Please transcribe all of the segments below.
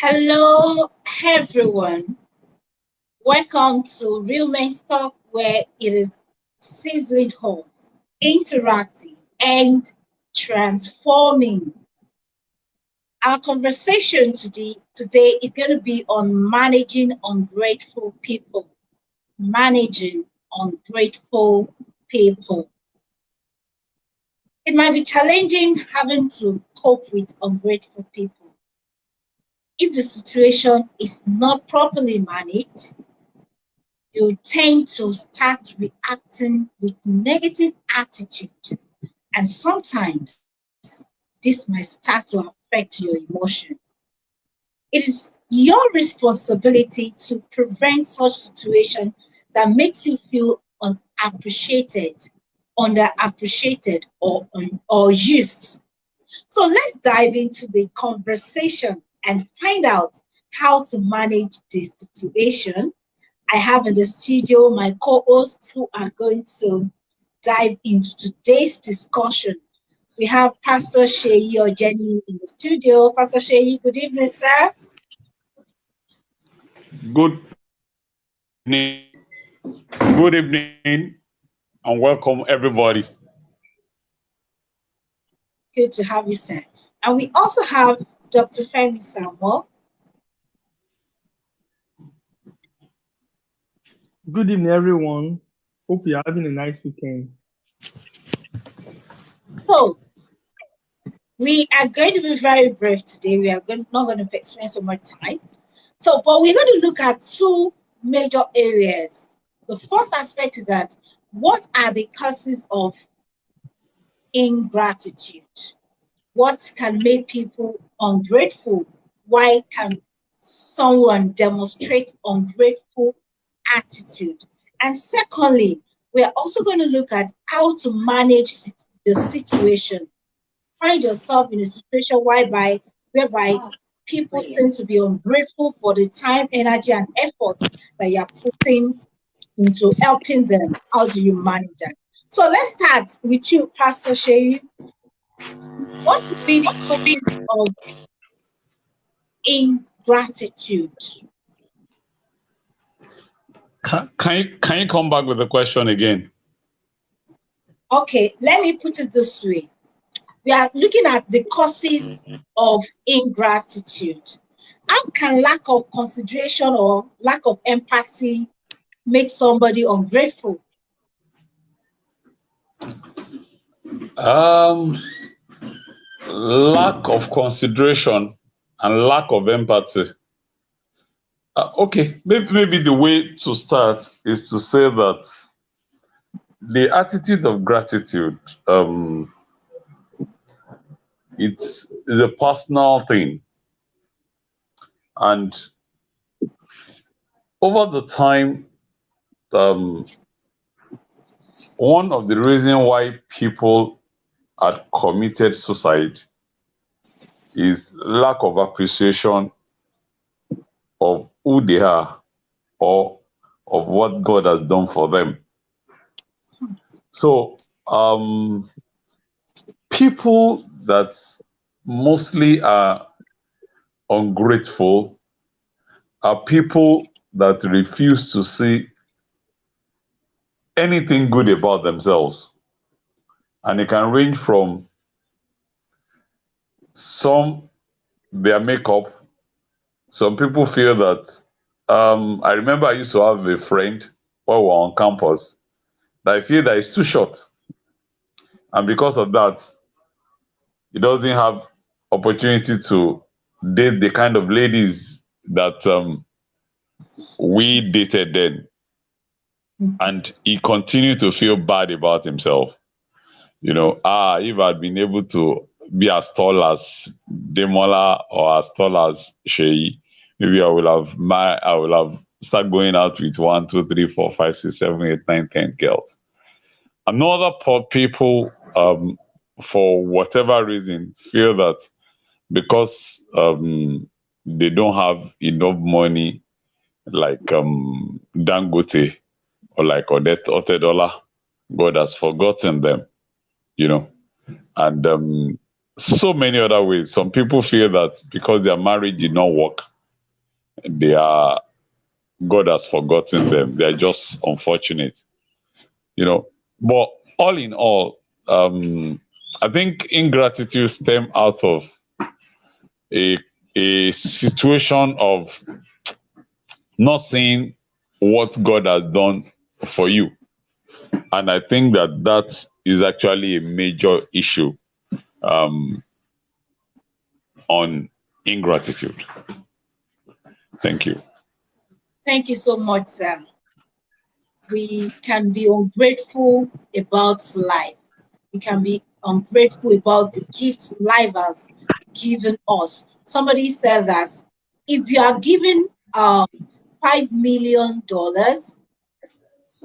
Hello, everyone. Welcome to Real Men's Talk, where it is sizzling hot, interactive, and transforming. Our conversation today is going to be on managing ungrateful people. Managing ungrateful people. It might be challenging having to cope with ungrateful people. If the situation is not properly managed, you tend to start reacting with negative attitude, and sometimes this might start to affect your emotion. It is your responsibility to prevent such situation that makes you feel unappreciated, underappreciated, or used. So let's dive into the conversation and find out how to manage this situation. I have in the studio my co-hosts who are going to dive into today's discussion. We have Pastor Sheyi or Jenny in the studio. Pastor Sheyi, good evening, sir. Good evening, good evening, and welcome everybody. Good to have you, sir. And we also have Dr. Femi Samuel. Good evening, everyone. Hope you're having a nice weekend. So we are going to be very brief today. We are not going to spend so much time. But we're going to look at two major areas. The first aspect is that what are the causes of ingratitude? What can make people ungrateful? Why can someone demonstrate ungrateful attitude? And secondly, we're also going to look at how to manage the situation. Find yourself in a situation whereby people seem to be ungrateful for the time, energy, and effort that you're putting into helping them. How do you manage that? So let's start with you, Pastor Shay. What would be the causes of ingratitude? Can you come back with the question again? Okay, let me put it this way. We are looking at the causes of ingratitude. How can lack of consideration or lack of empathy make somebody ungrateful? Lack of consideration and lack of empathy. Okay, maybe the way to start is to say that the attitude of gratitude, it's a personal thing, and over the time, one of the reasons why people had committed suicide is lack of appreciation of who they are or of what God has done for them. So people that mostly are ungrateful are people that refuse to see anything good about themselves. And it can range from their makeup. Some people feel that I remember I used to have a friend while we were on campus that I feel that it's too short. And because of that, he doesn't have opportunity to date the kind of ladies that we dated then. And he continued to feel bad about himself. You know, if I'd been able to be as tall as Demola or as tall as Sheyi, maybe I will have started going out with 1, 2, 3, 4, 5, 6, 7, 8, 9, 10 girls. Another people, for whatever reason, feel that because they don't have enough money, like Dangote or like Odette Otedola, God has forgotten them, you know, and so many other ways. Some people feel that because their marriage did not work, they are God has forgotten them. They are just unfortunate, you know. But all in all, I think ingratitude stem out of a situation of not seeing what God has done for you, and I think that that is actually a major issue um, on ingratitude. Thank you. Thank you so much, Sam. We can be ungrateful about life. We can be ungrateful about the gifts life has given us. Somebody said that if you are given $5 million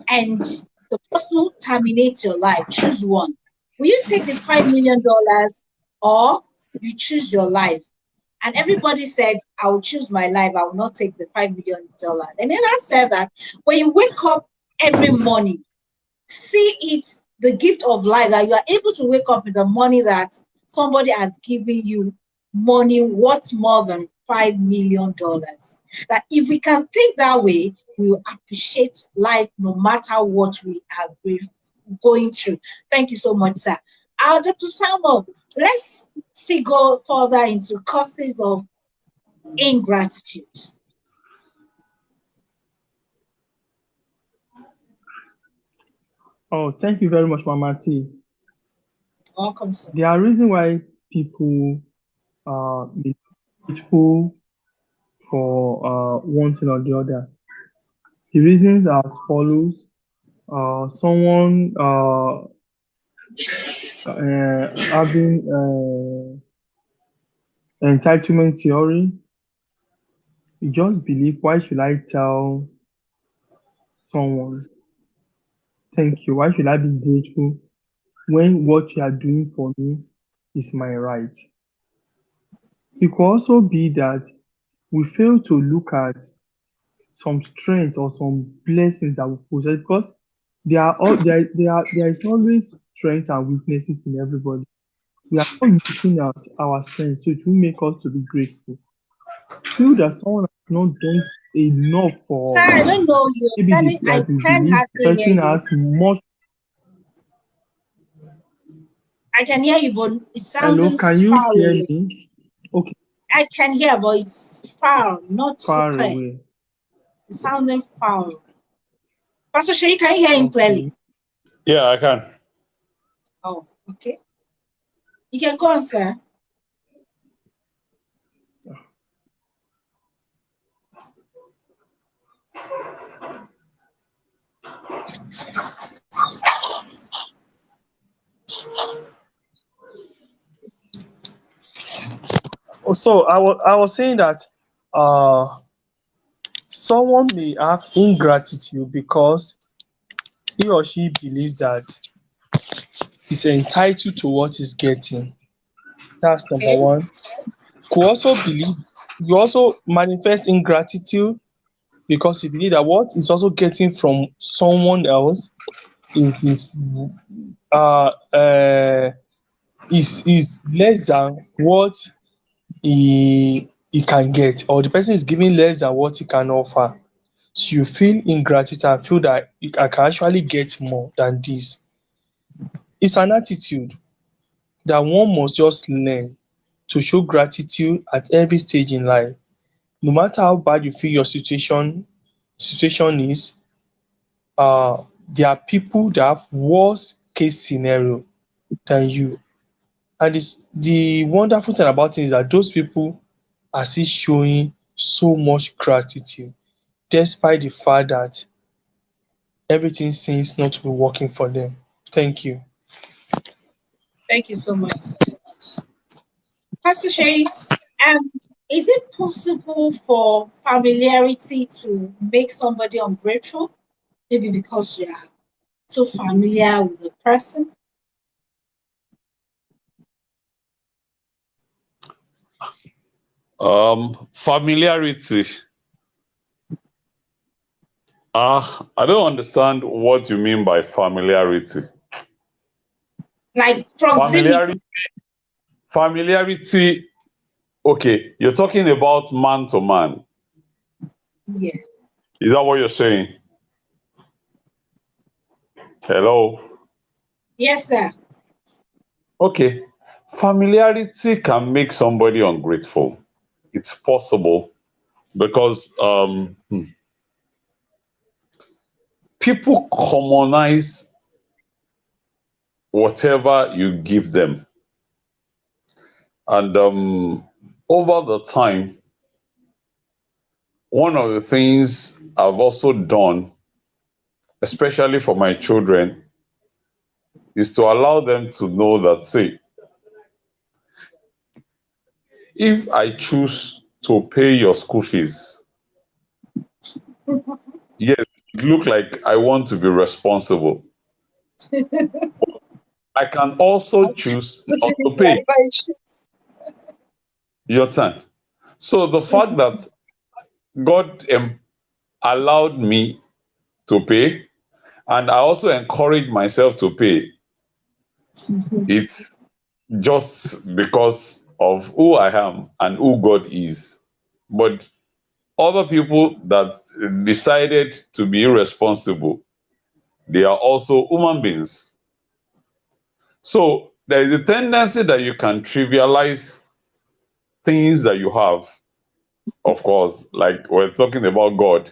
and the person terminates your life, choose one. Will you take the $5 million or you choose your life? And everybody said, I will choose my life. I will not take the $5 million. And then I said that when you wake up every morning, see it the gift of life that you are able to wake up in the morning that somebody has given you money worth more than $5 million. That if we can think that way, we will appreciate life no matter what we are going through. Thank you so much, sir. Dr. Samuel, let's see go further into causes of ingratitude. Oh, thank you very much, Mama T. Welcome, sir. There are reasons why people be grateful for one thing or the other. The reasons are as follows. Someone having entitlement theory, you just believe, why should I tell someone thank you? Why should I be grateful when what you are doing for me is my right? It could also be that we fail to look at some strength or some blessings that we possess because there is always strength and weaknesses in everybody. We are not looking at our strengths, so it will make us to be grateful. Feel that someone has not done enough Sir, for us. I don't know. You're Maybe standing, I like we can believe the hardly hear person you. has much. I can hear you, but it Hello, can sounds you far hear away. me? Okay, I can hear, but it's far, not so far clear. away. It's sounding far away. Pastor Shay, can you hear him clearly? Okay. Yeah, I can. Oh, okay. You can go on, sir. So I was saying that uh someone may have ingratitude because he or she believes that he's entitled to what he's getting. That's number Okay. one. Could also believe you also manifest ingratitude because you believe that what is also getting from someone else is uh, uh is less than what he can get, or the person is giving less than what he can offer. So you feel ingratitude and feel that I can actually get more than this. It's an attitude that one must just learn to show gratitude at every stage in life. No matter how bad you feel your situation is, there are people that have worse case scenario than you. And the wonderful thing about it is that those people are still showing so much gratitude despite the fact that everything seems not to be working for them. Thank you. Thank you so much, sir. Pastor Shay, um, is it possible for familiarity to make somebody ungrateful? Maybe because you are too familiar with the person. Familiarity. I don't understand what you mean by familiarity. Like proximity. Familiarity. Familiarity. Okay, you're talking about man to man. Yeah. Is that what you're saying? Hello? Yes, sir. Okay. Familiarity can make somebody ungrateful. It's possible because people commonize whatever you give them. And over the time, one of the things I've also done, especially for my children, is to allow them to know that, say, if I choose to pay your school fees, yes, it look like I want to be responsible. I can also choose Put not it in to pay. whatever it should. Your turn. So the fact that God allowed me to pay, and I also encourage myself to pay, it's just because of who I am and who God is. But other people that decided to be irresponsible, they are also human beings. So there is a tendency that you can trivialize things that you have, of course, like we're talking about God.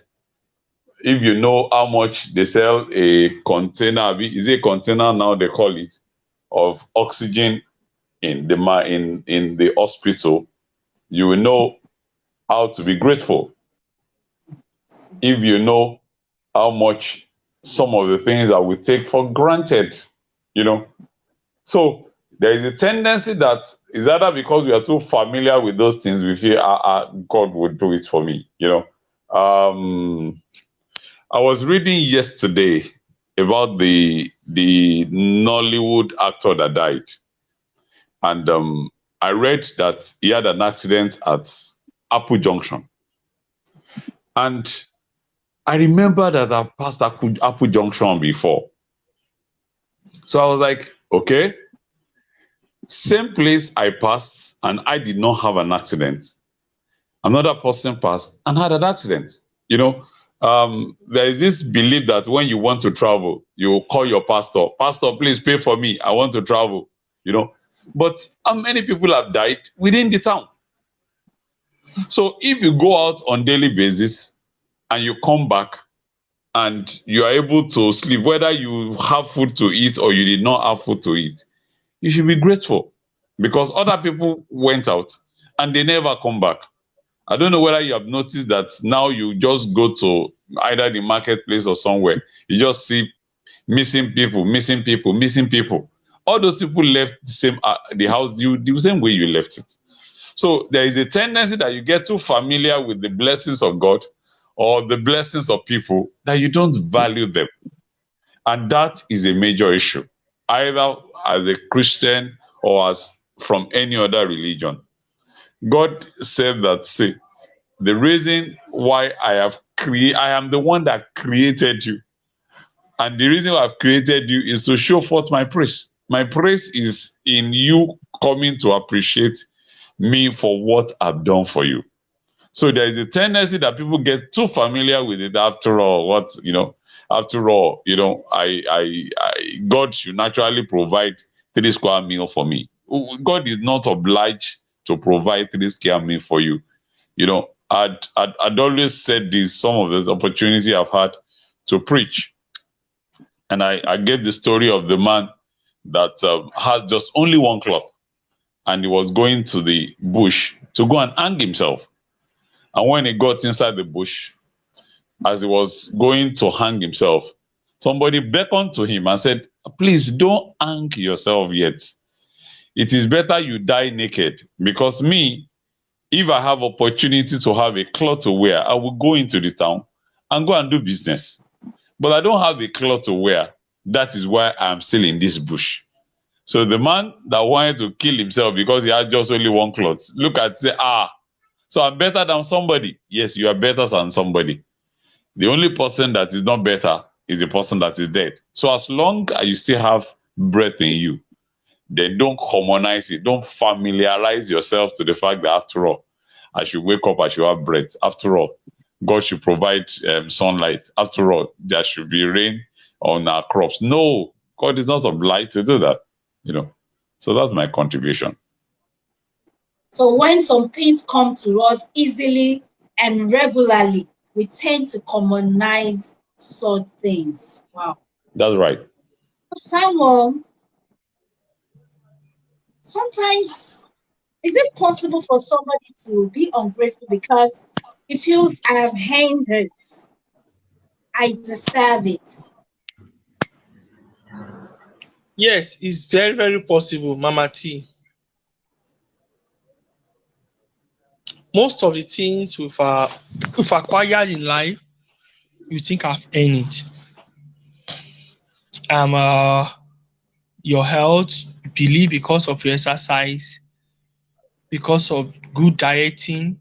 If you know how much they sell a container, is it a container now they call it, of oxygen in the in the hospital, you will know how to be grateful. If you know how much some of the things that we take for granted, you know. So there is a tendency that is either because we are too familiar with those things, we feel God would do it for me, you know. I was reading yesterday about the Nollywood actor that died, and I read that he had an accident at Apple Junction, and I remember that I've passed Apple Junction before, so I was like, okay, same place I passed, and I did not have an accident. Another person passed and had an accident. You know, there is this belief that when you want to travel, you call your pastor, Pastor, please pay for me. I want to travel. You know, but how many people have died within the town? So if you go out on daily basis and you come back and you are able to sleep, whether you have food to eat or you did not have food to eat, you should be grateful because other people went out and they never come back. I don't know whether you have noticed that now you just go to either the marketplace or somewhere, you just see missing people, missing people, missing people. All those people left the same the house the same way you left it. So there is a tendency that you get too familiar with the blessings of God or the blessings of people that you don't value them. And that is a major issue, either as a Christian or as from any other religion. God said that, see, the reason why I am the one that created you. And the reason why I've created you is to show forth my praise. My praise is in you coming to appreciate me for what I've done for you. So there is a tendency that people get too familiar with it. After all, after all, God should naturally provide 3 square meal for me. God is not obliged to provide 3 square meal for you. I'd always said this, some of the opportunity I've had to preach. And I gave the story of the man that has just only one cloth, and he was going to the bush to go and hang himself. And when he got inside the bush, as he was going to hang himself, somebody beckoned to him and said, please don't hang yourself yet. It is better you die naked, because me, if I have opportunity to have a cloth to wear, I will go into the town and go and do business. But I don't have a cloth to wear. That is why I'm still in this bush. So the man that wanted to kill himself because he had just only one cloth, look at say, so I'm better than somebody. Yes, you are better than somebody. The only person that is not better is the person that is dead. So as long as you still have breath in you, then don't commonize it. Don't familiarize yourself to the fact that after all, I should wake up, I should have breath. After all, God should provide sunlight. After all, there should be rain on our crops. No, God is not obliged to do that. You know, so that's my contribution. So when some things come to us easily and regularly, we tend to commonize such things. Wow. That's right. Samuel, sometimes is it possible for somebody to be ungrateful because he feels I have earned it, I deserve it? Yes, it's very, very possible, Mama T. Most of the things we've acquired in life, you think I've earned it. Your health, you believe because of your exercise, because of good dieting,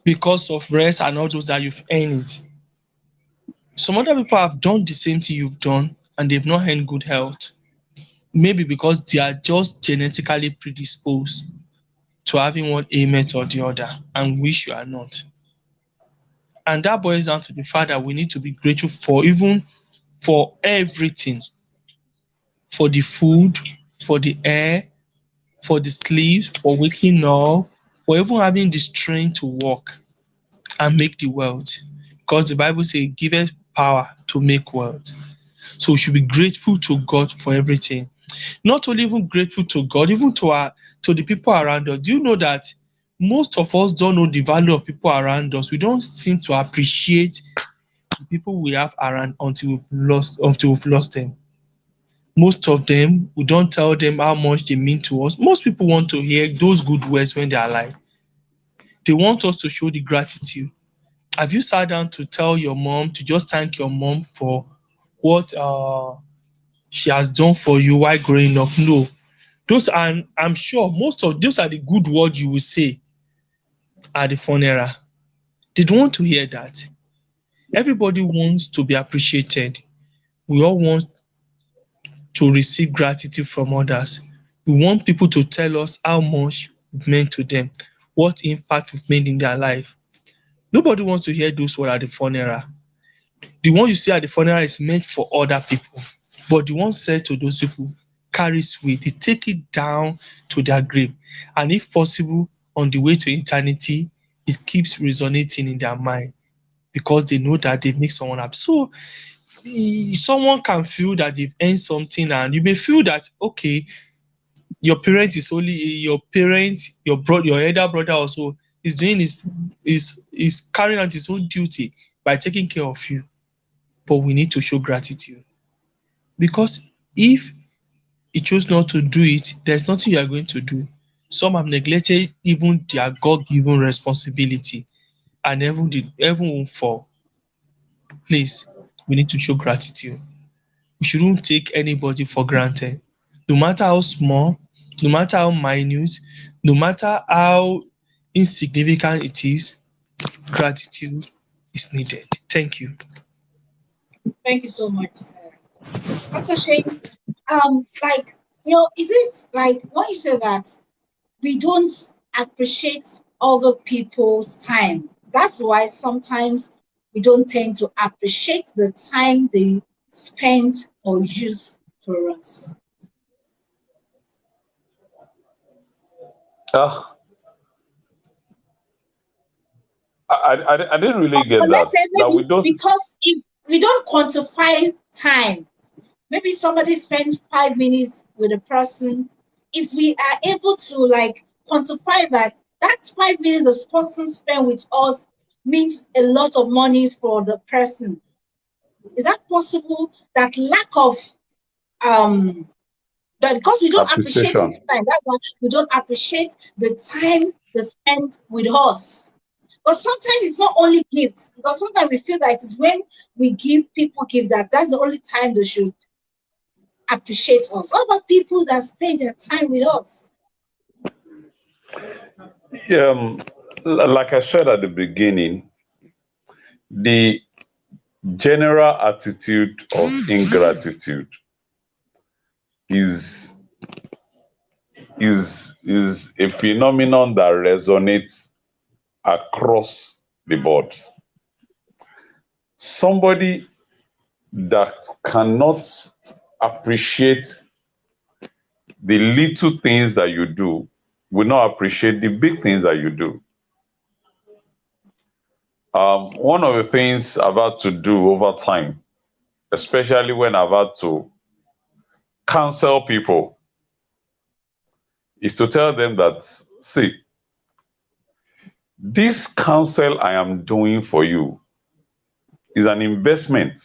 because of rest and all those that you've earned it. Some other people have done the same thing you've done and they've not earned good health. Maybe because they are just genetically predisposed to having one ailment or the other and wish you are not. And that boils down to the fact that we need to be grateful for even for everything, for the food, for the air, for the sleep, for waking up, for even having the strength to walk and make the wealth. Because the Bible says, give us power to make wealth. So we should be grateful to God for everything. Not only even grateful to God, even to the people around us. Do you know that most of us don't know the value of people around us? We don't seem to appreciate the people we have around until we've lost them. Most of them, we don't tell them how much they mean to us. Most people want to hear those good words when they are alive. They want us to show the gratitude. Have you sat down to tell your mom, to just thank your mom for what she has done for you while growing up? No. Those are, I'm sure most of those are the good words you will say at the funeral. They don't want to hear that. Everybody wants to be appreciated. We all want to receive gratitude from others. We want people to tell us how much we've meant to them, what impact we've made in their life. Nobody wants to hear those words at the funeral. The one you see at the funeral is meant for other people, but the one said to those people carries weight. They take it down to their grave, and if possible, on the way to eternity, it keeps resonating in their mind because they know that they've made someone happy. So someone can feel that they've earned something, and you may feel that okay, your parent, your elder brother also is doing is carrying out his own duty by taking care of you. But we need to show gratitude because if he chose not to do it, there's nothing you are going to do. Some have neglected even their God-given responsibility, and heaven will fall. Please, we need to show gratitude. We shouldn't take anybody for granted. No matter how small, no matter how minute, no matter how insignificant it is, gratitude is needed. Thank you. Thank you so much, Sarah. Pastor Shane, like, is it like when you say that we don't appreciate other people's time? That's why sometimes we don't tend to appreciate the time they spend or use for us. Ah, I didn't really Or get let's that. say That maybe we don't because if we don't quantify time, maybe somebody spends 5 minutes with a person. If we are able to like quantify that 5 minutes this person spent with us means a lot of money for the person. Is that possible? That lack of um but because we don't appreciate the appreciation. time, that's why we don't appreciate the time they spend with us. But sometimes it's not only gifts, because sometimes we feel that it is when we give people give that's the only time they should appreciate us. What about people that spend their time with us? Um, like I said at the beginning, the general attitude of ingratitude is is a phenomenon that resonates across the board. Somebody that cannot appreciate the little things that you do will not appreciate the big things that you do. One of the things I've had to do over time, especially when I've had to counsel people, is to tell them that, see, this counsel I am doing for you is an investment.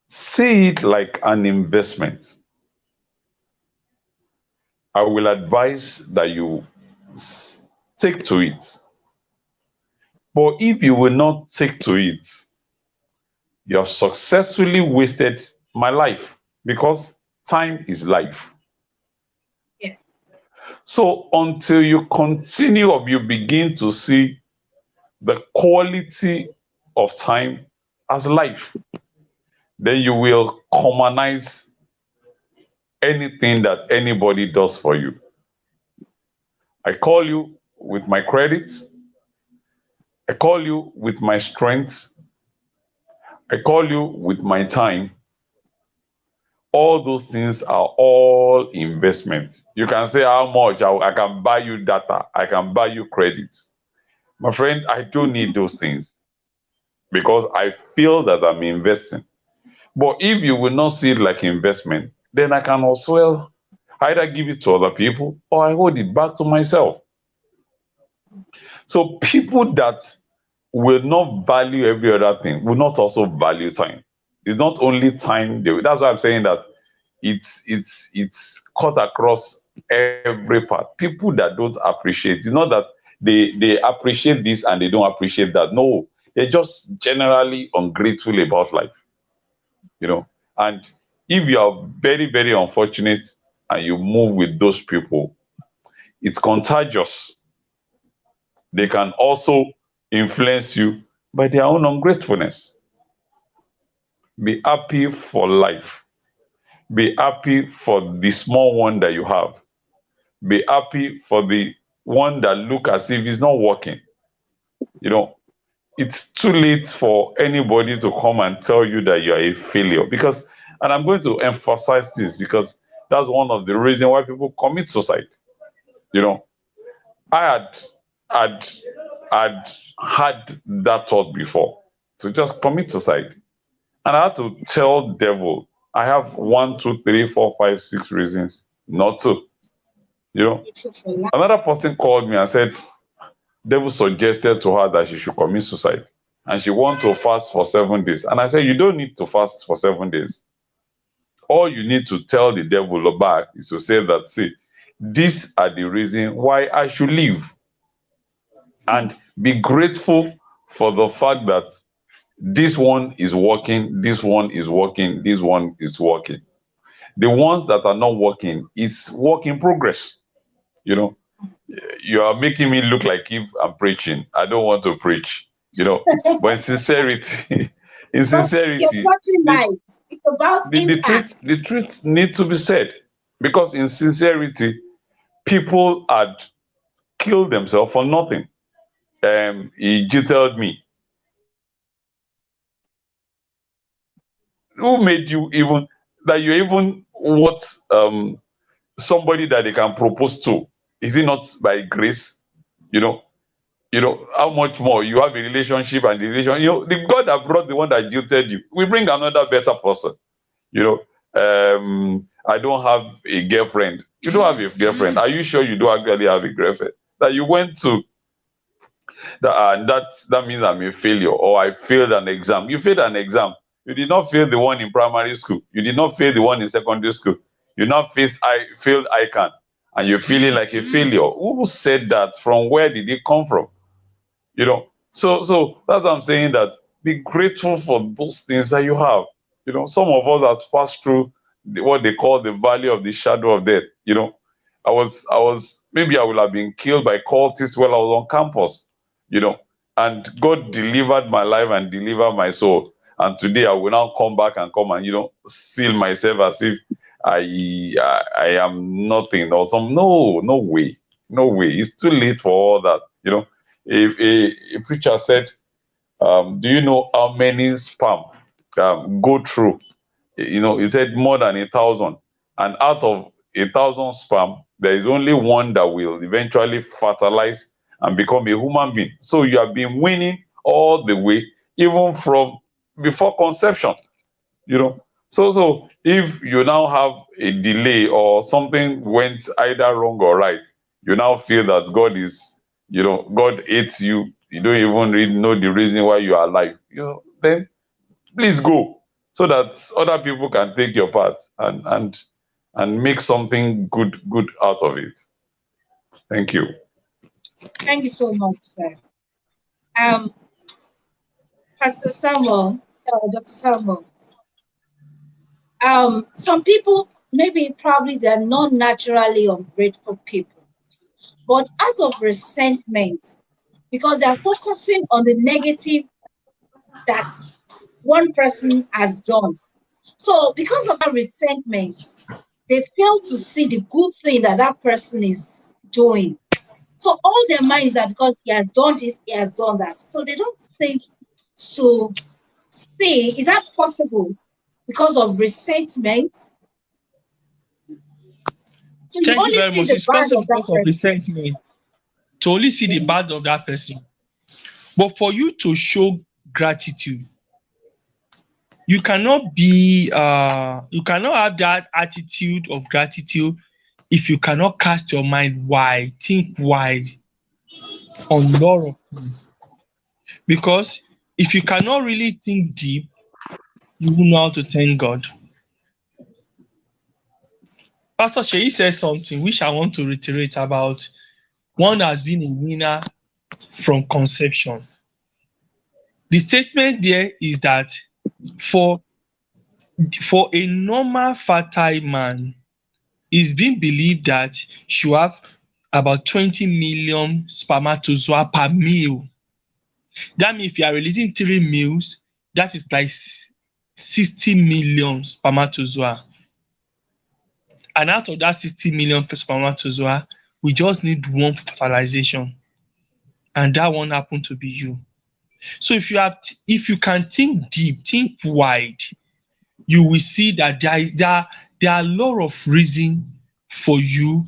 See it like an investment. I will advise that you take to it. But if you will not take to it, you have successfully wasted my life, because time is life. Yeah. So until you continue or you begin to see the quality of time as life, then you will commonize anything that anybody does for you. I call you with my credit, I call you with my strength, I call you with my time. All those things are all investment. You can say how much I can buy you data, I can buy you credit. My friend, I don't need those things because I feel that I'm investing. But if you will not see it like investment, then I can as well either give it to other people or I hold it back to myself. So people that will not value every other thing will not also value time. It's not only time that's why I'm saying that it's cut across every part. People that don't appreciate, it's not that they appreciate this and they don't appreciate that. No, they're just generally ungrateful about life, you know. And if you are very, very unfortunate and you move with those people, it's contagious. They can also influence you by their own ungratefulness. Be happy for life. Be happy for the small one that you have. Be happy for the one that look as if it's not working. You know, it's too late for anybody to come and tell you that you are a failure. Because, and I'm going to emphasize this because that's one of the reasons why people commit suicide. You know, I had had had that thought before to just commit suicide. And I had to tell devil, I have one, two, three, four, five, six reasons not to. You know, Grateful for life. another person called me and said, devil suggested to her that she should commit suicide. And she want to fast for 7 days. And I said, you don't need to fast for 7 days. All you need to tell the devil back is to say that, see, these are the reason why I should live. And be grateful for the fact that this one is working, this one is working, this one is working. The ones that are not working, it's work in progress. You know, you are making me look like if I'm preaching. I don't want to preach, you know, but in sincerity, in But you're sincerity, touching the, life. It's about the truth, impact. the truth need to be said, because in sincerity, people had killed themselves for nothing. He jittered me. Who made you even that you even what somebody that they can propose to? Is it not by grace? You know, how much more you have a relationship and the relation, the God that brought the one that jilted you we bring another better person. you know I don't have a girlfriend. You don't have a girlfriend. Are you sure you don't actually have a girlfriend that you went to? That means I'm a failure, or I failed an exam. You failed an exam. You did not fail the one in primary school. You did not fail the one in secondary school. You now failed ICANN, and you're feeling like a failure. Who said that? From where did it come from? So that's what I'm saying, that be grateful for those things that you have. Some of us have passed through what they call the valley of the shadow of death. I was maybe I would have been killed by cultists while I was on campus. you know and God delivered my life and delivered my soul, and today I will now come back and come and seal myself as if I am nothing or some. No, no way. No way. It's too late for all that. A preacher said, do you know how many sperm go through? He said more than 1,000. And out of 1,000 sperm, there is only one that will eventually fertilize and become a human being. So you have been winning all the way, even from before conception. So if you now have a delay or something went either wrong or right, you now feel that God hates you. You don't even really know the reason why you are alive. Then please go, so that other people can take your part and make something good out of it. Thank you. Thank you so much, sir. Um, Pastor Samuel, Dr. Samuel. Some people, maybe probably they're not naturally ungrateful people, but out of resentment, because they're focusing on the negative that one person has done. So, because of that resentment, they fail to see the good thing that that person is doing. So, all their mind is that because he has done this, he has done that. So, they don't think to see, is that possible because of resentment? So, you Thank you only very see much. the It's bad possible of that because of person. resentment to only see the bad of that person. But for you to show gratitude, you cannot have that attitude of gratitude if you cannot cast your mind wide, think wide on a lot of things. Because if you cannot really think deep, you will know how to thank God. Pastor Sheyi said something which I want to reiterate about one has been a winner from conception. The statement there is that for a normal fertile man, it's been believed that you have about 20 million spermatozoa per meal. That means if you are releasing 3 meals, that is like 60 million spermatozoa. And out of that 60 million spermatozoa, we just need one fertilization. And that one happened to be you. So if you can think deep, think wide, you will see that there are a lot of reasons for you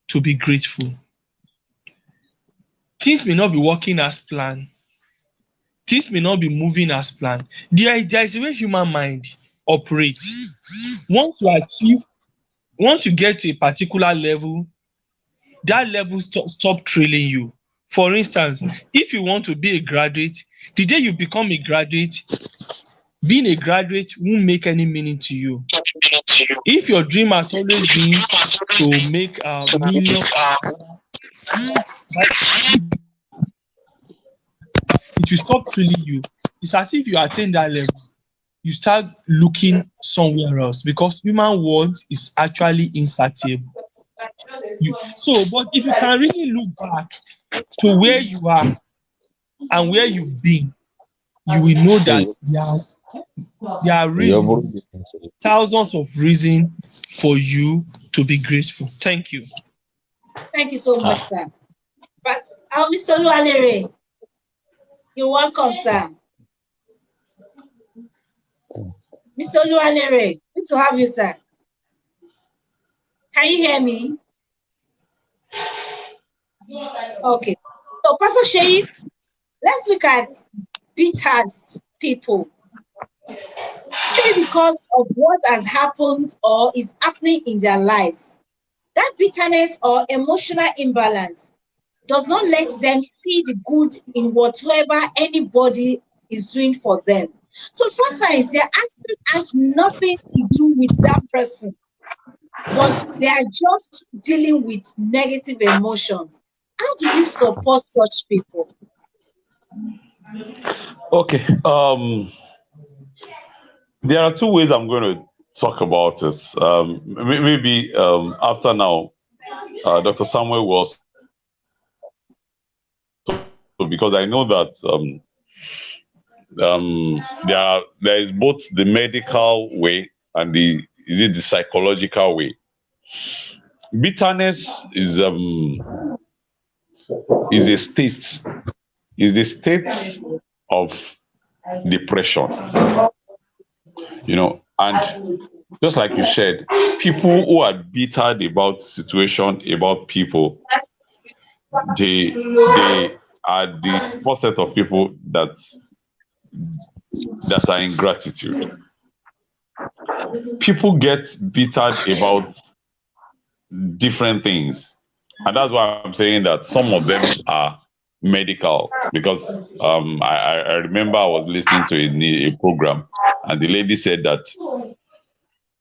to be grateful. Things may not be working as planned. Things may not be moving as planned. There is a way human mind operates. Once you get to a particular level, that level stop trailing you. For instance, if you want to be a graduate, the day you become a graduate, being a graduate won't make any meaning to you. If your dream has always been to make a million, it will stop thrilling you. It's as if you attain that level, you start looking somewhere else because human world is actually insatiable. But if you can really look back to where you are and where you've been, you will know that there are reasons, thousands of reasons for you to be grateful. Thank you. Thank you so much, sir. But Mr. Lualere, you're welcome, sir. Mr. Lualere, good to have you, sir. Can you hear me? Okay. So, Pastor Sheyi, let's look at bitter people. Maybe because of what has happened or is happening in their lives. That bitterness or emotional imbalance does not let them see the good in whatever anybody is doing for them. So sometimes their action has nothing to do with that person, but they are just dealing with negative emotions. How do we support such people? Okay. There are two ways I'm going to talk about it. Maybe after now, Dr. Samuel will also, because I know that there is both the medical way and the psychological way. Bitterness is is a state, is the state of depression, and just like you said, people who are bitter about situation, about people, they are the first set of people that are in gratitude. People get bitter about different things, and that's why I'm saying that some of them are medical. Because I remember I was listening to a program, and the lady said that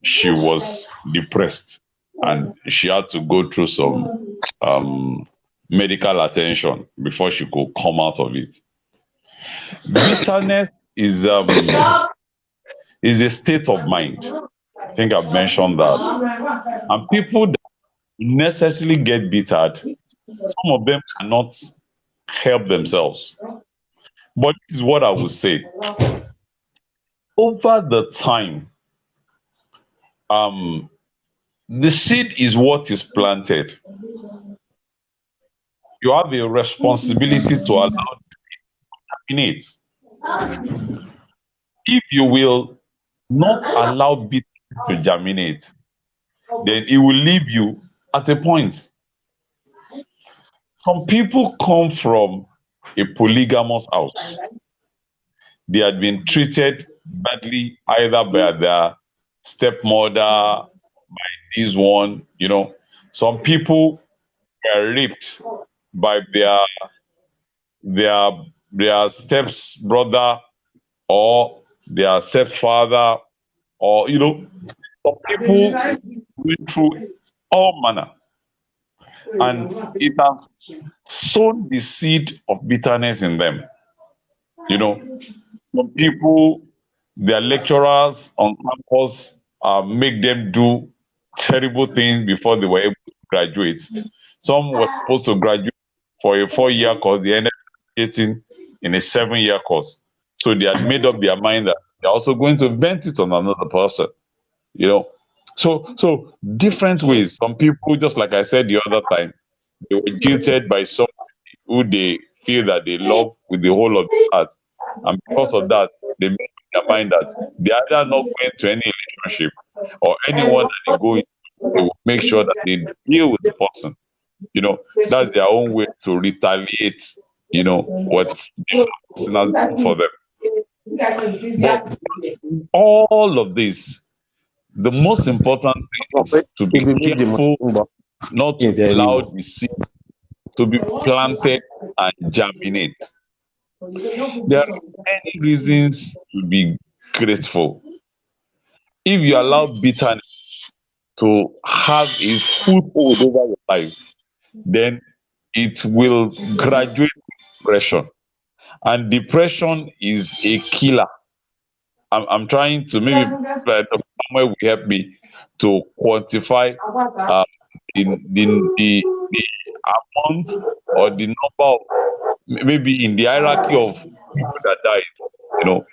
she was depressed and she had to go through some medical attention before she could come out of it. Bitterness is a state of mind. I think I've mentioned that. And people that necessarily get bittered, some of them cannot help themselves. But this is what I would say. Over the time, um, the seed is what is planted. You have a responsibility to allow it to germinate. If you will not allow bitterness to germinate, then it will leave you at a point. Some people come from a polygamous house. They had been treated badly either by their stepmother, this one, some people were raped by their their steps brother or their stepfather, or some people went through all manner, and it has sown the seed of bitterness in them. You know, some people, their lecturers on campus make them do terrible things before they were able to graduate. Some were supposed to graduate for a 4-year course, they ended up graduating in a 7-year course. So they had made up their mind that they're also going to vent it on another person. You know, so different ways. Some people, just like I said the other time, they were jilted by somebody who they feel that they love with the whole of their heart, and because of that, they make up their mind that they are either not going to any relationship or anyone that they go into, they will make sure that they deal with the person. That's their own way to retaliate. What the person has done for them. But all of this, the most important thing is to be careful not to allow the seed to be planted and germinate. There are many reasons to be grateful. If you allow bitterness to have a foothold over your life, then it will graduate to depression. And depression is a killer. I'm trying to, maybe Dr. Samuel will help me to quantify uh, the amount or the number of, maybe in the hierarchy of people that died, the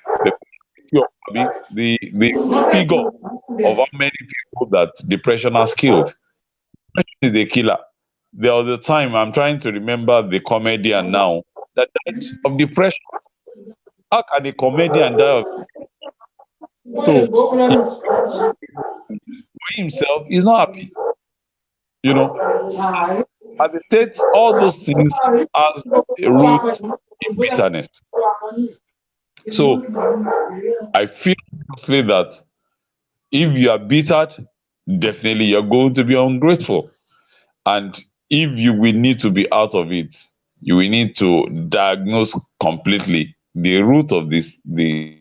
quantity of, the figure of how many people that depression has killed. Depression is a killer. There was a time, I'm trying to remember the comedian now, that died of depression. How can a comedian die of, so he, himself is not happy? You know, at the state, all those things has a root in bitterness. So I feel honestly that if you are bittered, definitely you're going to be ungrateful. And if you will need to be out of it, you will need to diagnose completely the root of this, the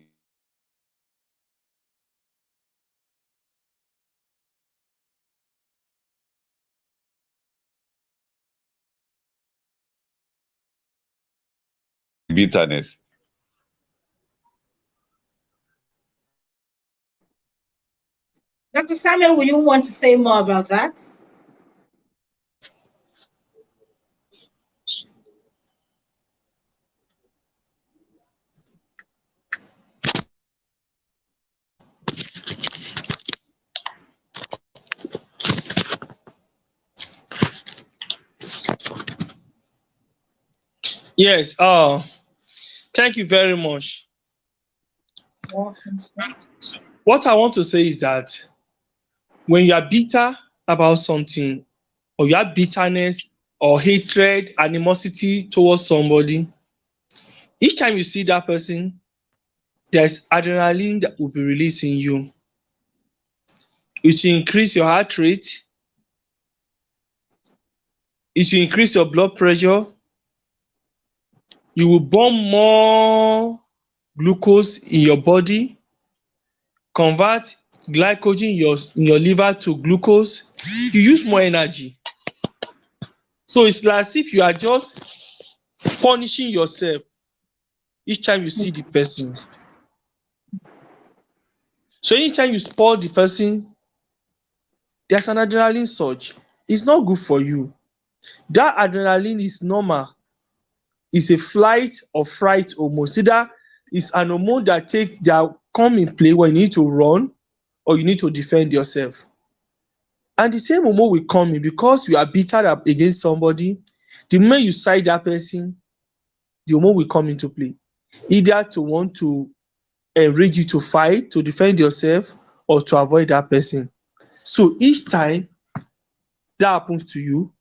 bitterness. Dr. Samuel, will you want to say more about that? Yes. Thank you very much. Welcome, sir. What I want to say is that when you are bitter about something, or you have bitterness or hatred, animosity towards somebody, each time you see that person, there's adrenaline that will be released in you. It will increase your heart rate, it will increase your blood pressure, you will burn more glucose in your body, convert glycogen in your liver to glucose, you use more energy. So it's like as if you are just punishing yourself each time you see the person. So anytime you spoil the person, there's an adrenaline surge. It's not good for you. That adrenaline is normal. It's a flight or fright hormone. See that it's an hormone that come in play when you need to run or you need to defend yourself. And the same hormone will come in because you are bitter against somebody. The moment you side that person, the hormone will come into play. Either to want to enrage you to fight, to defend yourself, or to avoid that person. So each time that happens to you,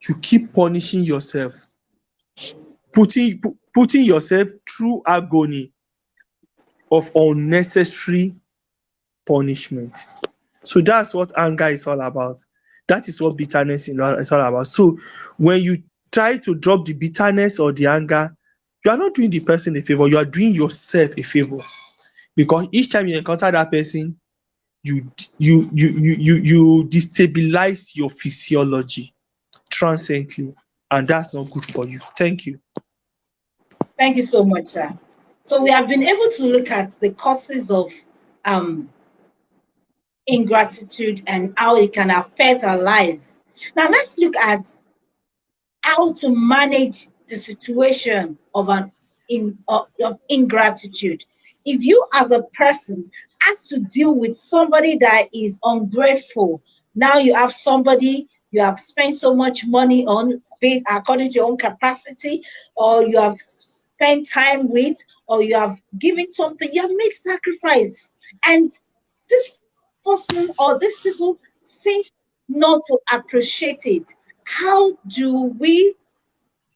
you keep punishing yourself, putting yourself through agony of unnecessary punishment. So that's what anger is all about. That is what bitterness is all about. So when you try to drop the bitterness or the anger, you are not doing the person a favor, you are doing yourself a favor. Because each time you encounter that person, you destabilize your physiology transiently, and that's not good for you. Thank you. Thank you so much, sir. So we have been able to look at the causes of um, ingratitude and how it can affect our life. Now let's look at how to manage the situation of of ingratitude. If you as a person has to deal with somebody that is ungrateful, now you have somebody you have spent so much money on, be it according to your own capacity, or you have spent time with, or you have given something, you have made sacrifice, and this person or these people seem not to appreciate it. How do we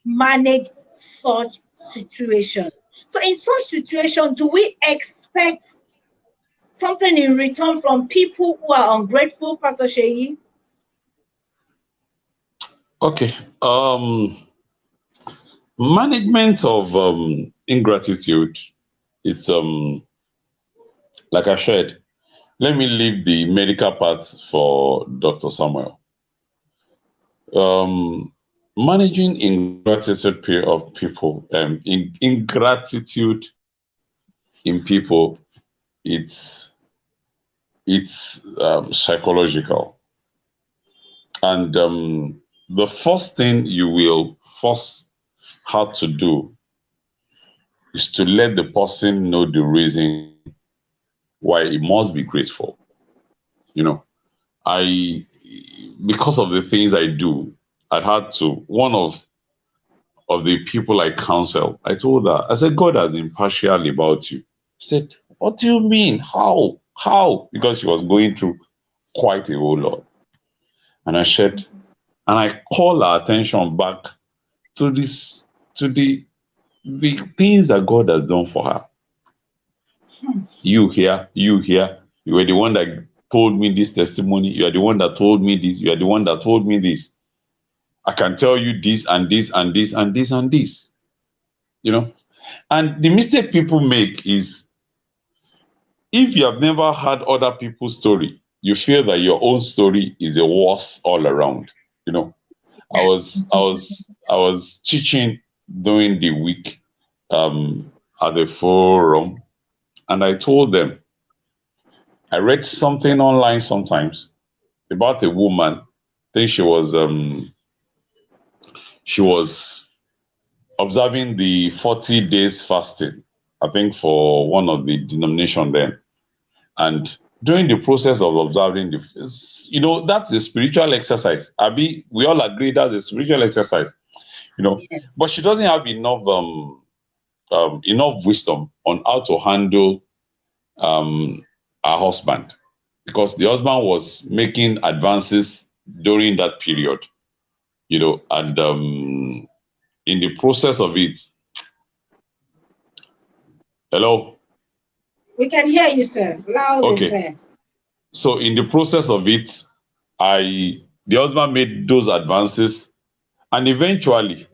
manage such situation? So in such situation, do we expect something in return from people who are ungrateful, Pastor Sheyi? Okay. Management of ingratitude. It's like I said. Let me leave the medical part for Dr. Samuel. Managing ingratitude of people, ingratitude in people, it's psychological, and the first thing you will first have to do is to let the person know the reason why he must be grateful. You know, I because of the things I do, I had to one of the people I counsel, I told her, I said, God has been partial about you. She said, what do you mean? How? How? Because she was going through quite a whole lot. And I said, and I call her attention back to this, to the things that God has done for her. You here, you were the one that told me this testimony. You are the one that told me this. You are the one that told me this. I can tell you this and this and this and this and this. You know, and the mistake people make is if you have never heard other people's story, you feel that your own story is the worst all around. You know, I was teaching during the week at the forum, and I told them I read something online sometimes about a woman. I think she was observing the 40 days fasting. I think for one of the denomination then. And during the process of observing that's a spiritual exercise. Abi, we all agree that's a spiritual exercise. Yes. But she doesn't have enough wisdom on how to handle um, her husband, because the husband was making advances during that period, and in the process of it, hello, We can hear you, sir, loud and okay, clear. so in the process of it, the husband made those advances, and eventually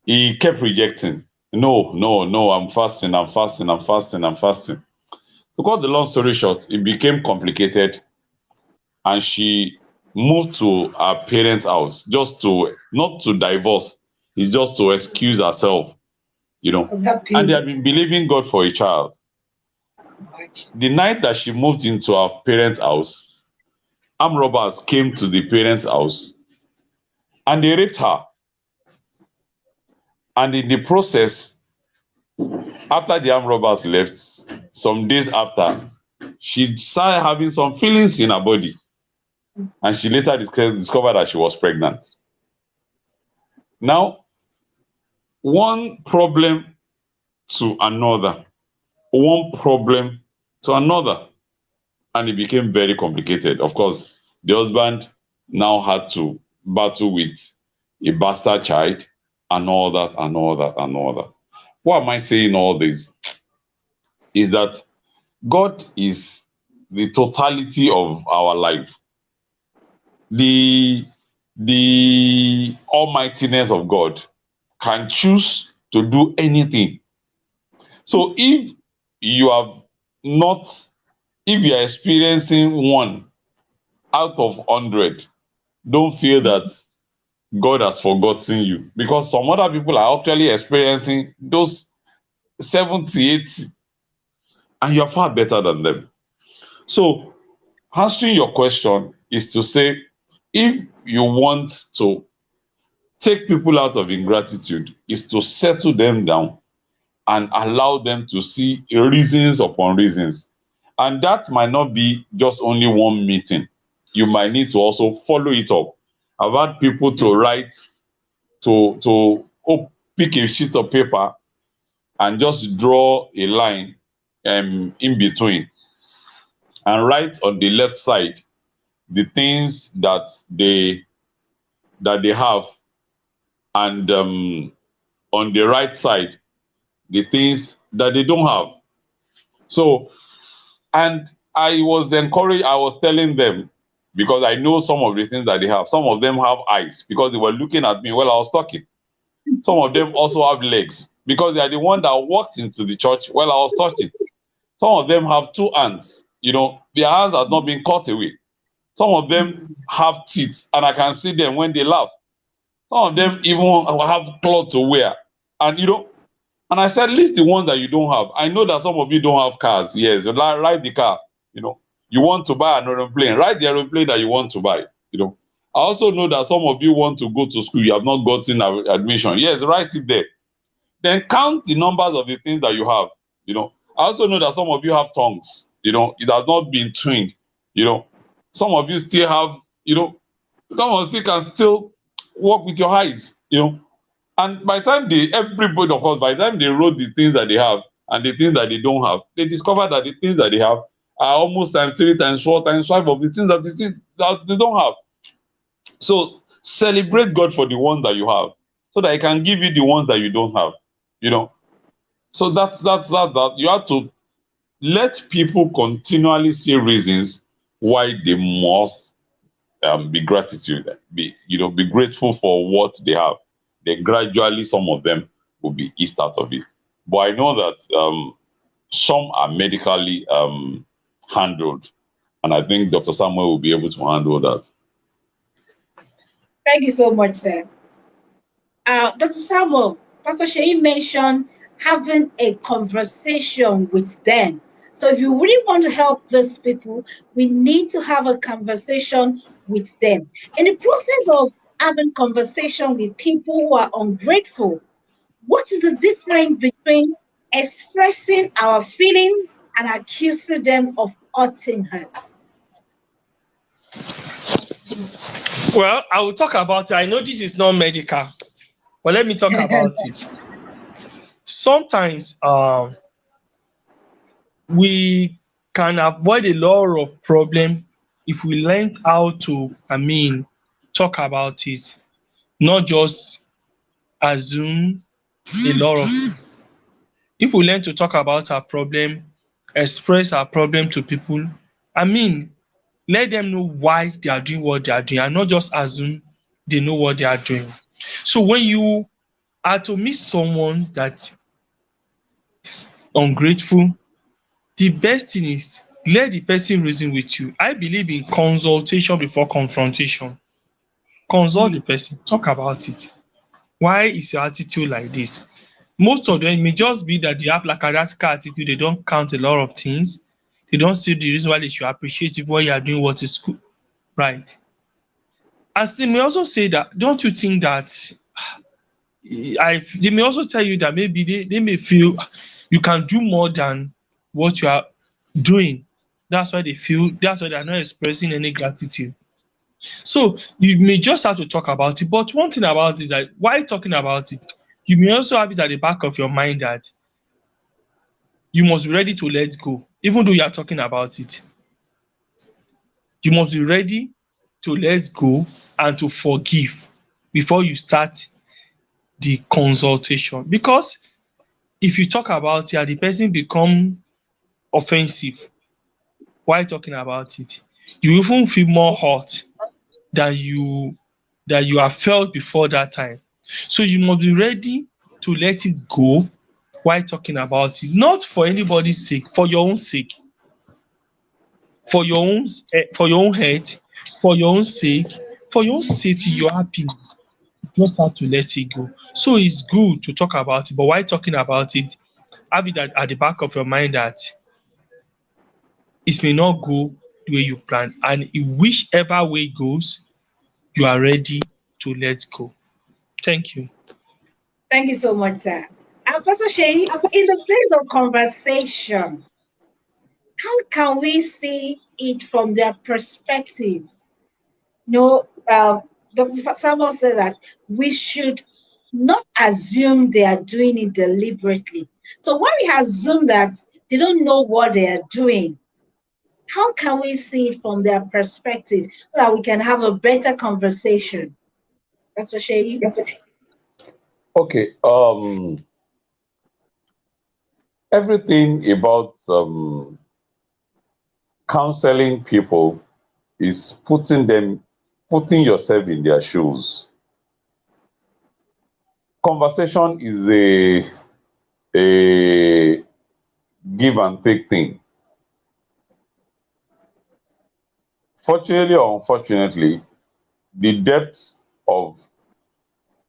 he kept rejecting. No, no, no, I'm fasting, I'm fasting, I'm fasting, I'm fasting. To cut the long story short, it became complicated, and she moved to her parents' house, just to not to divorce, it's just to excuse herself, For that and they had period. been believing God for a child. Much. The night that she moved into her parents' house, armed robbers came to the parents' house and they raped her. And in the process, after the armed robbers left, some days after, she started having some feelings in her body, and she later discovered that she was pregnant. Now, one problem to another, one problem to another, and it became very complicated. Of course, the husband now had to battle with a bastard child, and all that, and all that, and all that. Why am I saying all this? Is that God is the totality of our life, the almightiness of God can choose to do anything. So you have not, if you are experiencing one out of 100, don't feel that God has forgotten you, because some other people are actually experiencing those 70, 80, and you are far better than them. So answering your question is to say, if you want to take people out of ingratitude, is to settle them down and allow them to see reasons upon reasons. And that might not be just only one meeting. You might need to also follow it up. I've had people to write, pick a sheet of paper and just draw a line in between, and write on the left side the things that they have, and on the right side the things that they don't have. So, and I was encouraged, I was telling them, because I know some of the things that they have. Some of them have eyes because they were looking at me while I was talking. Some of them also have legs because they are the one that walked into the church while I was talking. Some of them have two hands, their hands have not been cut away. Some of them have teeth and I can see them when they laugh. Some of them even have clothes to wear. And and I said, list the ones that you don't have. I know that some of you don't have cars. Yes, ride the car. You want to buy an aeroplane. Ride the aeroplane that you want to buy. I also know that some of you want to go to school. You have not gotten admission. Yes, write it there. Then count the numbers of the things that you have. I also know that some of you have tongues. It has not been trained. Some of you still have. Some of you can still work with your eyes. And by the time everybody, of course, by the time they wrote the things that they have and the things that they don't have, they discovered that the things that they have are almost times 3, times 4, times 5 of the things that they don't have. So celebrate God for the ones that you have, so that He can give you the ones that you don't have. You know. So that you have to let people continually see reasons why they must be gratitude, be grateful for what they have. Then gradually some of them will be eased out of it. But I know that some are medically handled, and I think Dr. Samuel will be able to handle that. Thank you so much, sir. Dr. Samuel, Pastor Sheyi mentioned having a conversation with them. So if you really want to help these people, we need to have a conversation with them. In the process of having conversation with people who are ungrateful, what is the difference between expressing our feelings and accusing them of hurting us? Well, I will talk about it. I know this is not medical, But let me talk about it. Sometimes we can avoid a lot of problem if we learn how to, talk about it, not just assume a lot of things. If we learn to talk about our problem, express our problem to people, I mean, let them know why they are doing what they are doing and not just assume they know what they are doing. So when you are to meet someone that is ungrateful, the best thing is let the person reason with you. I believe in consultation before confrontation. Consult the person, talk about it. Why is your attitude like this? Most of them may just be that they have like a radical attitude. They don't count a lot of things. They don't see the reason why they should appreciate if what you are doing what is good, right? As they may also say that, don't you think that they may also tell you that maybe they may feel you can do more than what you are doing. That's why they are not expressing any gratitude. So you may just have to talk about it. But one thing about it that while talking about it, you may also have it at the back of your mind that you must be ready to let go, even though you are talking about it. You must be ready to let go and to forgive before you start the consultation. Because if you talk about it and the person become offensive while talking about it, you even feel more hurt than you have felt before that time. So you must be ready to let it go while talking about it, not for anybody's sake, for your own sake, for your own health, for your own sake, for your own safety, your happiness. You just have to let it go. So it's good to talk about it, but while talking about it, have it at the back of your mind that it may not go the way you plan, and in whichever way it goes, you are ready to let go. Thank you. Thank you so much, sir. Pastor Shay, in the place of conversation, how can we see it from their perspective? No, Dr. Samuel said that we should not assume they are doing it deliberately. So when we assume that they don't know what they are doing, how can we see it from their perspective so that we can have a better conversation? Pastor Shay? Okay. Everything about counseling people is putting yourself in their shoes. Conversation is a give and take thing. Fortunately or unfortunately, the depth of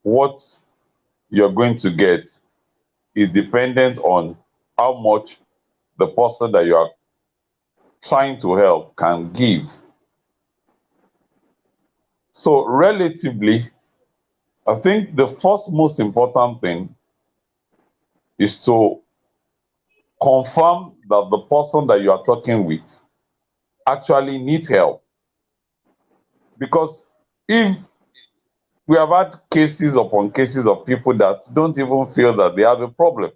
what you're going to get is dependent on how much the person that you are trying to help can give. So, relatively, I think the first most important thing is to confirm that the person that you are talking with actually needs help. Because if we have had cases upon cases of people that don't even feel that they have a problem,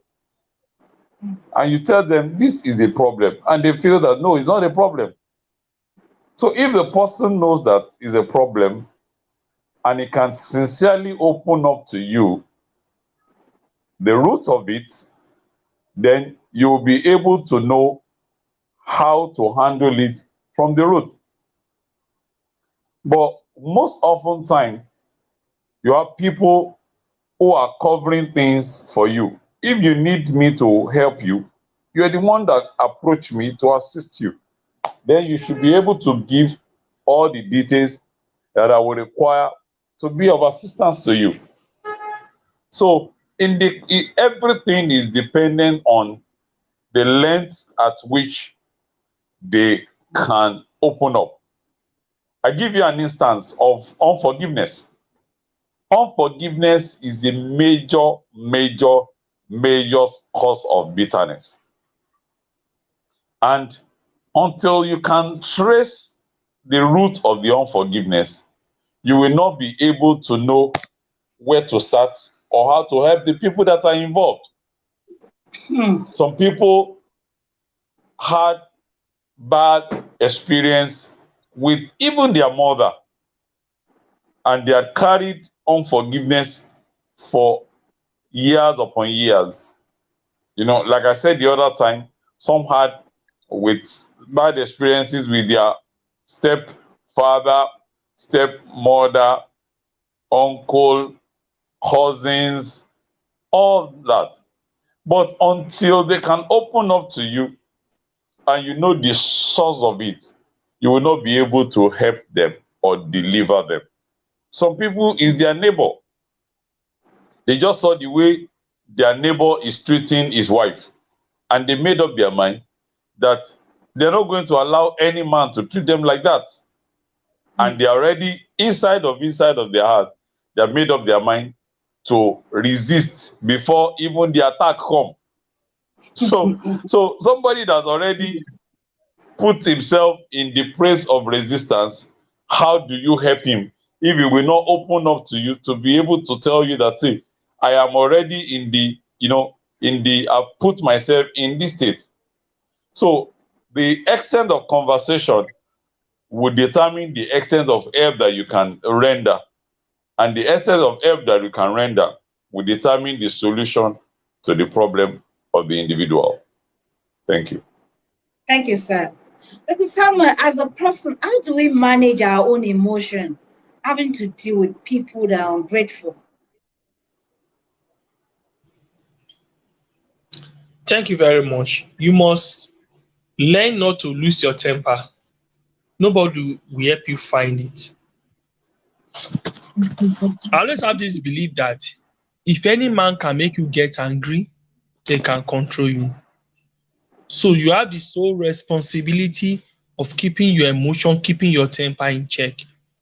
and you tell them this is a problem, and they feel that no, it's not a problem. So if the person knows that is a problem and he can sincerely open up to you the root of it, then you will be able to know how to handle it from the root. But most often time, you have people who are covering things for you. If you need me to help you, you are the one that approach me to assist you. Then you should be able to give all the details that I will require to be of assistance to you. So everything is dependent on the length at which they can open up. I give you an instance of unforgiveness. Unforgiveness is a major cause of bitterness. And until you can trace the root of the unforgiveness, you will not be able to know where to start or how to help the people that are involved. Some people had bad experience with even their mother, and they had carried unforgiveness for years upon years. Like I said the other time, some had with bad experiences with their stepfather, stepmother, uncle, cousins, all that. But until they can open up to you and you know the source of it, you will not be able to help them or deliver them. Some people is their neighbor. They just saw the way their neighbor is treating his wife, and they made up their mind that they're not going to allow any man to treat them like that. And they are already inside of their heart, they have made up their mind to resist before even the attack come. So somebody that's already put himself in the place of resistance, how do you help him if he will not open up to you to be able to tell you that, see, I am already in the, I've put myself in this state. So the extent of conversation would determine the extent of help that you can render, and the extent of help that you can render will determine the solution to the problem of the individual. Thank you. Thank you, sir. Okay, Samuel, as a person, how do we manage our own emotion having to deal with people that are ungrateful? Thank you very much. You must learn not to lose your temper. Nobody will help you find it. I always have this belief that if any man can make you get angry, they can control you. So you have the sole responsibility of keeping your emotion, keeping your temper in check.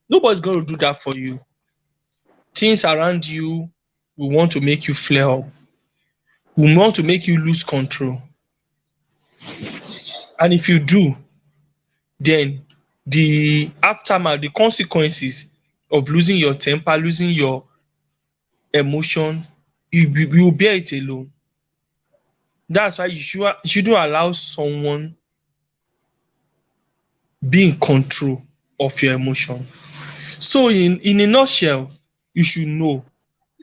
Nobody's going to do that for you. Things around you will want to make you flare up, will want to make you lose control. And if you do, then the aftermath, the consequences of losing your temper, losing your emotion, you will bear it alone. That's why you shouldn't allow someone be in control of your emotion. So in a nutshell, you should know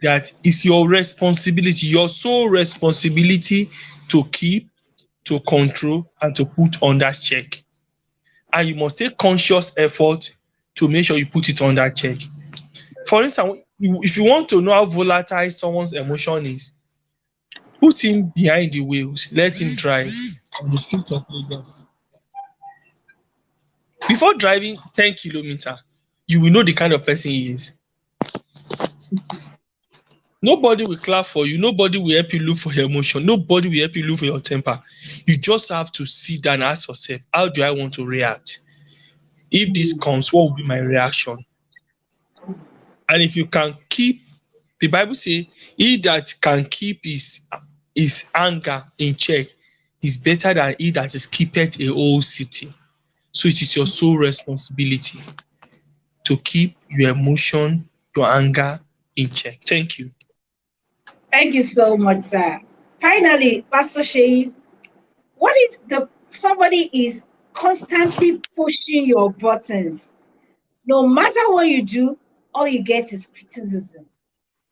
that it's your responsibility, your sole responsibility to keep, to control, and to put under check. And you must take conscious effort to make sure you put it under check. For instance, if you want to know how volatile someone's emotion is, put him behind the wheels, let him drive on the streets of Lagos. Before driving 10 kilometers, you will know the kind of person he is. Nobody will clap for you. Nobody will help you look for your emotion. Nobody will help you look for your temper. You just have to sit down and ask yourself, how do I want to react? If this comes, what will be my reaction? And if you can keep, the Bible says, he that can keep his anger in check is better than he that is keepeth a whole city. So it is your sole responsibility to keep your emotion, your anger in check. Thank you. Thank you so much, sir. Finally, Pastor Shay, what if somebody is constantly pushing your buttons? No matter what you do, all you get is criticism.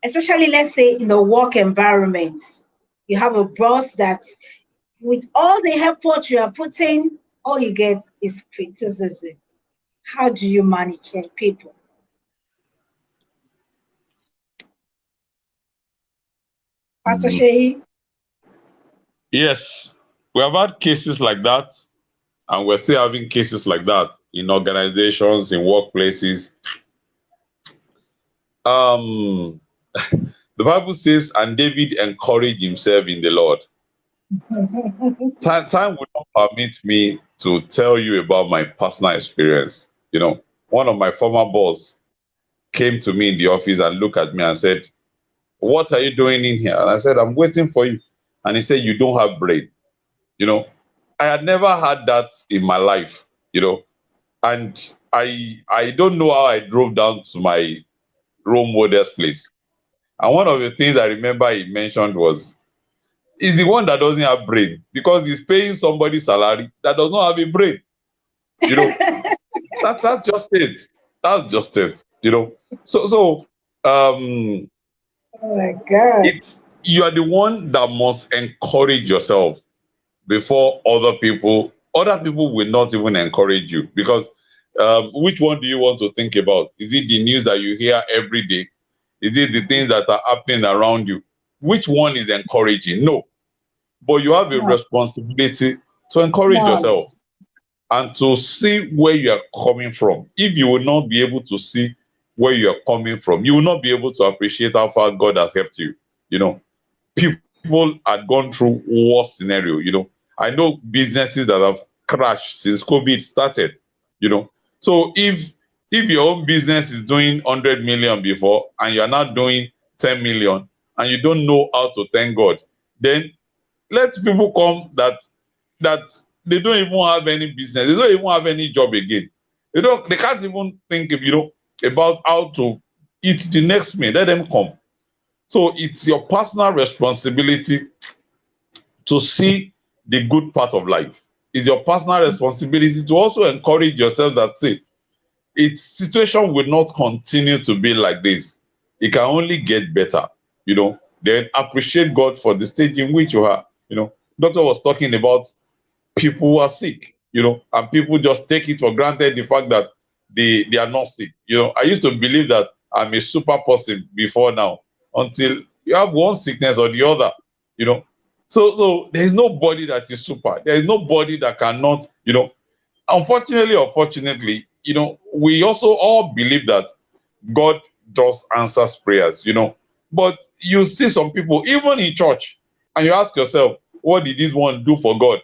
Especially, let's say, in a work environment, you have a boss that, with all the effort you are putting, all you get is criticism. How do you manage such people? Pastor Shay? Yes, we have had cases like that, and we're still having cases like that in organizations, in workplaces. Um, the Bible says, and David encouraged himself in the Lord. Time will not permit me to tell you about my personal experience. One of my former boss came to me in the office and looked at me and said, "What are you doing in here?" And I said, "I'm waiting for you." And he said, "You don't have brain." I had never had that in my life, and I don't know how I drove down to my role model's place. And one of the things I remember he mentioned was, is the one that doesn't have brain, because he's paying somebody's salary that does not have a brain. You know, that's just it. That's just it. So Oh my God. it you are the one that must encourage yourself before other people will not even encourage you, because which one do you want to think about? Is it the news that you hear every day? Is it the things that are happening around you? Which one is encouraging? No. But you have a No, responsibility to encourage no. yourself and to see where you are coming from. If you will not be able to see where you are coming from, you will not be able to appreciate how far God has helped you. You know, people had gone through worse scenario. I know businesses that have crashed since COVID started. So if your own business is doing 100 million before and you are now doing 10 million and you don't know how to thank God, then let people come that they don't even have any business, they don't even have any job again. They can't even think about how to eat the next meal. Let them come. So it's your personal responsibility to see the good part of life. It's your personal responsibility to also encourage yourself that, say, its situation will not continue to be like this. It can only get better. Then appreciate God for the stage in which you are. Doctor was talking about people who are sick, and people just take it for granted the fact that they are not sick. I used to believe that I'm a super person before now, until you have one sickness or the other, you know. So there is nobody that is super. There is nobody that cannot, unfortunately or fortunately, we also all believe that God does answers prayers, But you see some people, even in church, and you ask yourself, what did this one do for God?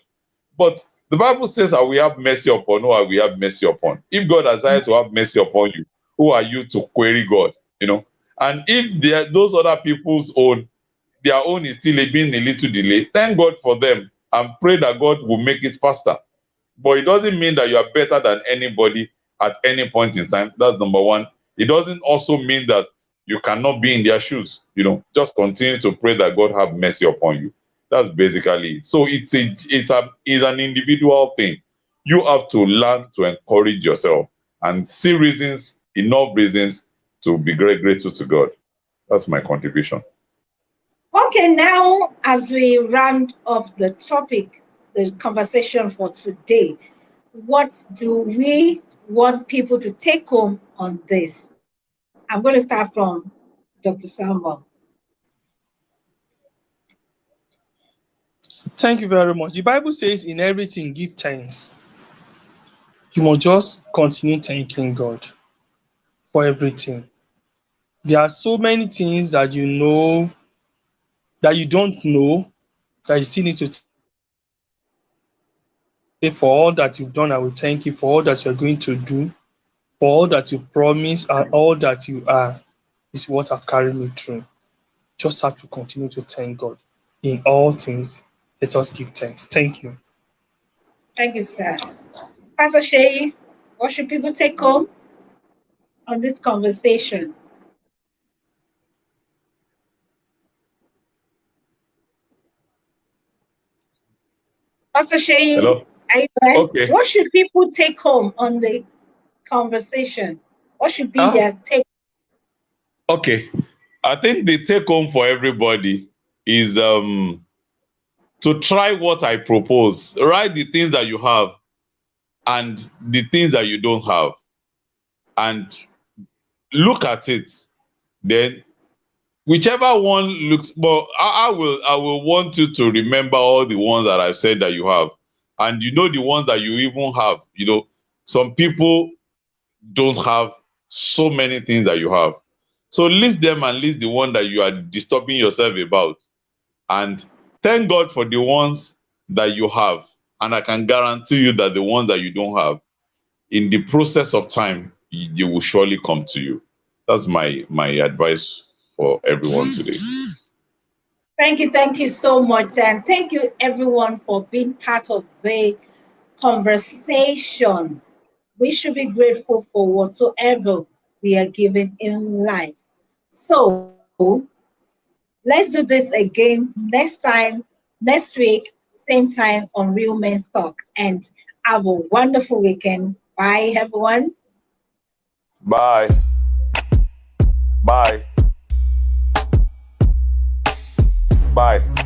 But the Bible says that we have mercy upon who we have mercy upon. If God has decided to have mercy upon you, who are you to query God? And if those other people's own, their own is still being a little delay, thank God for them and pray that God will make it faster. But it doesn't mean that you are better than anybody at any point in time. That's number one. It doesn't also mean that you cannot be in their shoes. Just continue to pray that God have mercy upon you. That's basically it. So it's an individual thing. You have to learn to encourage yourself and see enough reasons to be very grateful to God. That's my contribution. Okay, now as we round up the topic, the conversation for today, what do we want people to take home on this? I'm going to start from Dr. Samuel. Thank you very much. The Bible says, in everything, give thanks. You must just continue thanking God for everything. There are so many things that you know that you don't know that you still need to say, for all that you've done. I will thank you for all that you're going to do, for all that you promise, and all that you are is what have carried me through. Just have to continue to thank God in all things. Let us give thanks. Thank you. Thank you, sir. Pastor Shay, what should people take home on this conversation? Pastor Shay, Hello? are you there? Okay. What should people take home on the conversation? What should be Ah, their take? okay. I think the take home for everybody is to try what I propose. Write the things that you have and the things that you don't have, and look at it. Then whichever one looks, but I will want you to remember all the ones that I've said that you have, and the ones that you even have. Some people don't have so many things that you have. So list them and list the one that you are disturbing yourself about, and thank God for the ones that you have. And I can guarantee you that the ones that you don't have, in the process of time, you will surely come to you. That's my advice for everyone today. Thank you so much. And thank you, everyone, for being part of the conversation. We should be grateful for whatsoever we are given in life. So, Let's do this again next time, next week, same time on Real Men's Talk. And have a wonderful weekend. Bye, everyone. Bye. Bye. Bye.